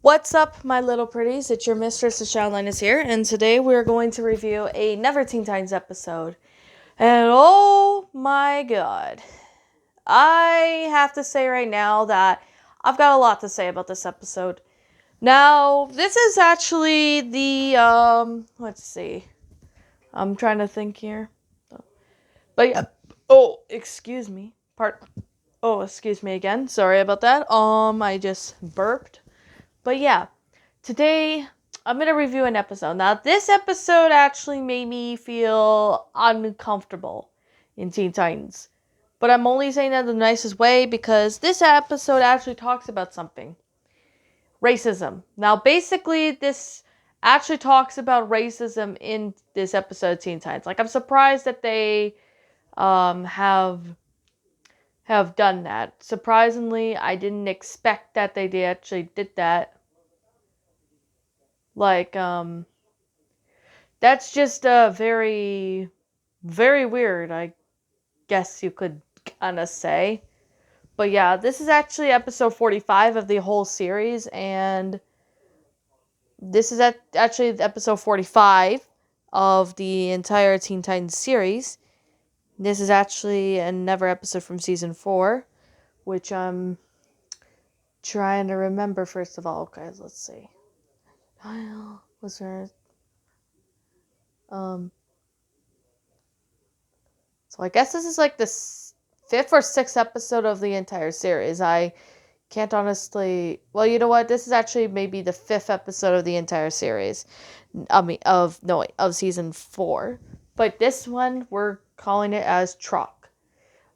What's up, my little pretties? It's your mistress, the Shadowline is here, and today we're going to review a Never Teen Titans episode. And oh my god. I have to say right now that I've got a lot to say about this episode. Now, this is actually the, let's see. I'm trying to think here. But yeah, excuse me. Excuse me again. Sorry about that. I just burped. But yeah, today I'm going to review an episode. Now, this episode actually made me feel uncomfortable in Teen Titans. But I'm only saying that in the nicest way because this episode actually talks about something. Racism. Now, basically, this actually talks about racism in this episode of Teen Titans. Like, I'm surprised that they have done that. Surprisingly, I didn't expect that they actually did that. Like, that's just very, very weird, I guess you could kind of say. But yeah, this is actually episode 45 of the whole series, and this is actually episode 45 of the entire Teen Titans series. This is actually another episode from season 4, which I'm trying to remember first of all. Okay, let's see. Was there... So I guess this is like the 5th or 6th episode of the entire series. I can't honestly... Well, you know what? This is actually maybe the 5th episode of the entire series. Of season 4. But this one, we're calling it as Troq.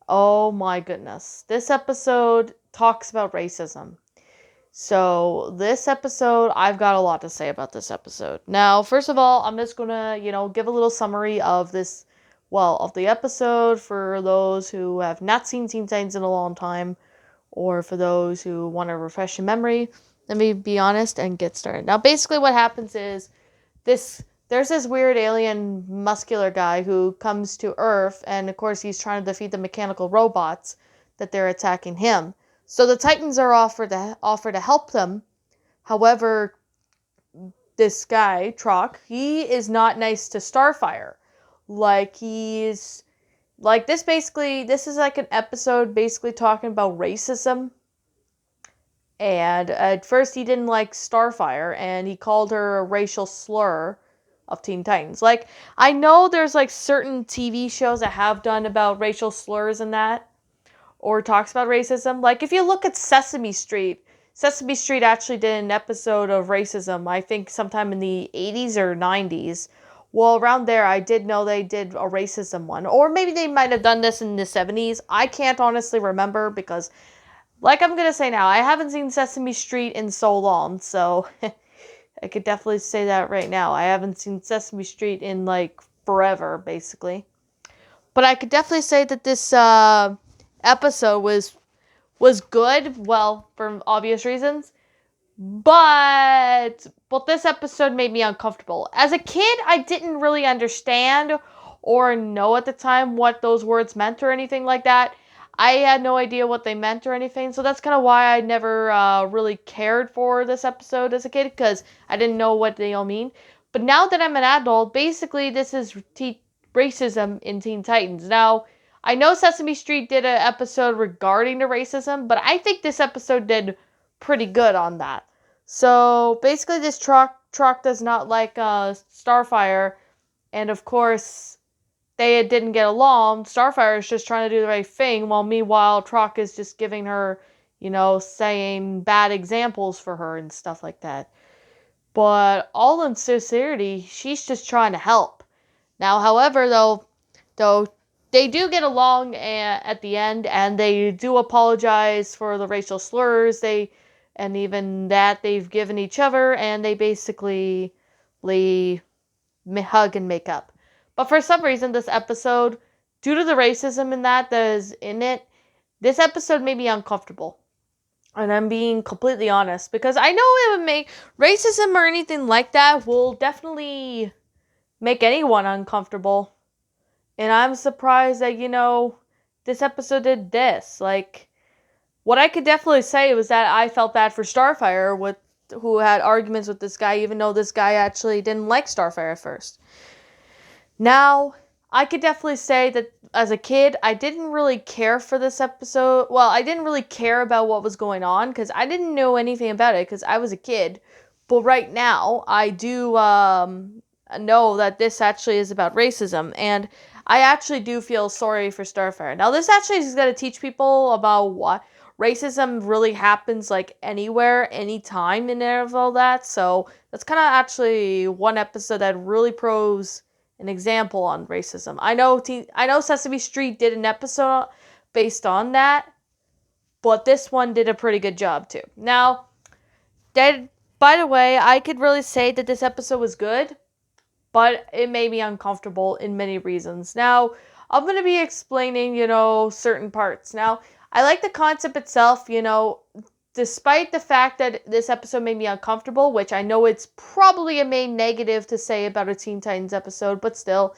Oh my goodness. This episode talks about racism. So this episode, I've got a lot to say about this episode. Now, first of all, I'm just gonna, give a little summary of of the episode for those who have not seen Teen Titans in a long time, or for those who want to refresh your memory. Let me be honest and get started. Now, basically what happens is there's this weird alien muscular guy who comes to Earth, and of course he's trying to defeat the mechanical robots that they're attacking him. So the Titans are offered to help them. However, this guy, Troq, he is not nice to Starfire. This is like an episode basically talking about racism. And at first he didn't like Starfire, and he called her a racial slur of Teen Titans. Like, I know there's like certain TV shows that have done about racial slurs and that, or talks about racism. Like, if you look at Sesame Street actually did an episode of racism, I think sometime in the 80s or 90s. Well, around there, I did know they did a racism one. Or maybe they might have done this in the 70s. I can't honestly remember because, like I'm going to say now, I haven't seen Sesame Street in so long. So, I could definitely say that right now. I haven't seen Sesame Street in, like, forever, basically. But I could definitely say that this, episode was good, well, for obvious reasons, but this episode made me uncomfortable. As a kid, I didn't really understand or know at the time what those words meant or anything like that. I had no idea what they meant or anything, so that's kind of why I never really cared for this episode as a kid, because I didn't know what they all mean. But now that I'm an adult, basically this is racism in Teen Titans. Now, I know Sesame Street did an episode regarding the racism, but I think this episode did pretty good on that. So basically, this Troq does not like Starfire, and of course, they didn't get along. Starfire is just trying to do the right thing, while meanwhile, Troq is just giving her, saying bad examples for her and stuff like that. But all in sincerity, she's just trying to help. Now, however, though they do get along at the end, and they do apologize for the racial slurs and even that they've given each other, and they basically hug and make up. But for some reason, this episode, due to the racism that is in it, this episode made me uncomfortable. And I'm being completely honest, because I know it would make racism or anything like that will definitely make anyone uncomfortable. And I'm surprised that, this episode did this. Like, what I could definitely say was that I felt bad for Starfire with who had arguments with this guy, even though this guy actually didn't like Starfire at first. Now, I could definitely say that as a kid, I didn't really care for this episode. Well, I didn't really care about what was going on because I didn't know anything about it because I was a kid. But right now, I do know that this actually is about racism, and I actually do feel sorry for Starfire. Now, this actually is going to teach people about what racism really happens like anywhere, anytime, and all that. So that's kind of actually one episode that really proves an example on racism. I know Sesame Street did an episode based on that, but this one did a pretty good job too. Now, by the way, I could really say that this episode was good, but it made me uncomfortable in many reasons. Now, I'm going to be explaining, certain parts. Now, I like the concept itself, despite the fact that this episode made me uncomfortable, which I know it's probably a main negative to say about a Teen Titans episode, but still.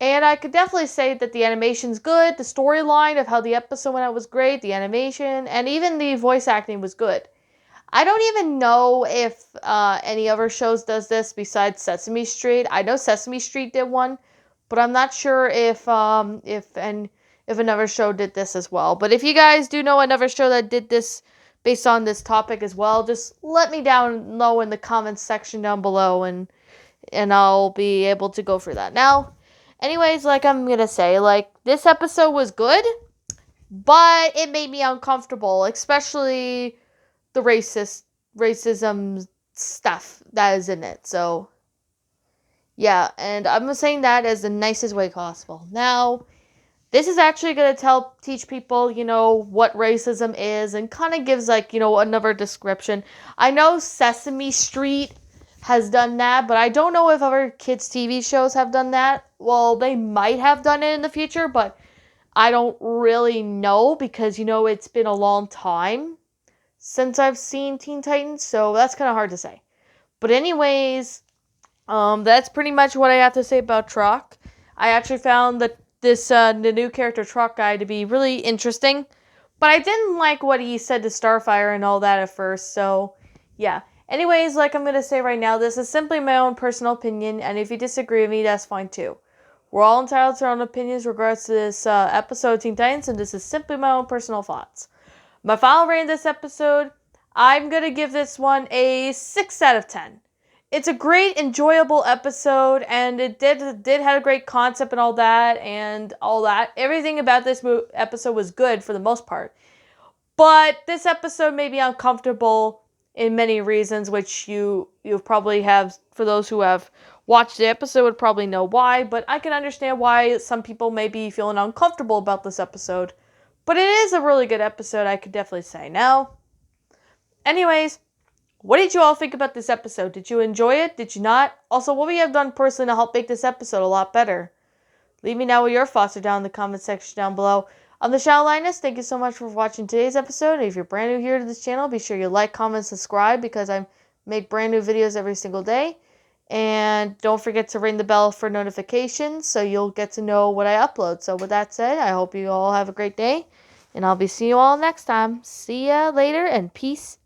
And I could definitely say that the animation's good, the storyline of how the episode went out was great, the animation, and even the voice acting was good. I don't even know if any other shows does this besides Sesame Street. I know Sesame Street did one, but I'm not sure if another show did this as well. But if you guys do know another show that did this based on this topic as well, just let me know in the comments section down below, and I'll be able to go through that. Now, anyways, like I'm gonna say, like this episode was good, but it made me uncomfortable, especially the racism stuff that is in it. So yeah, and I'm saying that as the nicest way possible. Now, this is actually going to teach people, what racism is, and kind of gives another description. I know Sesame Street has done that, but I don't know if other kids TV shows have done that. Well, they might have done it in the future, but I don't really know because it's been a long time since I've seen Teen Titans, so that's kind of hard to say. But anyways, that's pretty much what I have to say about Troq. I actually found that the new character Troq guy to be really interesting, but I didn't like what he said to Starfire and all that at first, so yeah. Anyways, like I'm going to say right now, this is simply my own personal opinion, and if you disagree with me, that's fine too. We're all entitled to our own opinions regards to this episode of Teen Titans, and this is simply my own personal thoughts. My final rating of this episode, I'm going to give this one a 6 out of 10. It's a great, enjoyable episode, and it did have a great concept and all that, Everything about this episode was good for the most part. But this episode made me uncomfortable in many reasons, which you probably have, for those who have watched the episode, would probably know why, but I can understand why some people may be feeling uncomfortable about this episode. But it is a really good episode, I could definitely say. Now, anyways, what did you all think about this episode? Did you enjoy it? Did you not? Also, what would you have done personally to help make this episode a lot better? Leave me know what your thoughts are down in the comment section down below. I'm the Shadow Linus. Thank you so much for watching today's episode. If you're brand new here to this channel, be sure you like, comment, subscribe because I make brand new videos every single day. And don't forget to ring the bell for notifications so you'll get to know what I upload. So with that said, I hope you all have a great day. And I'll be seeing you all next time. See ya later and peace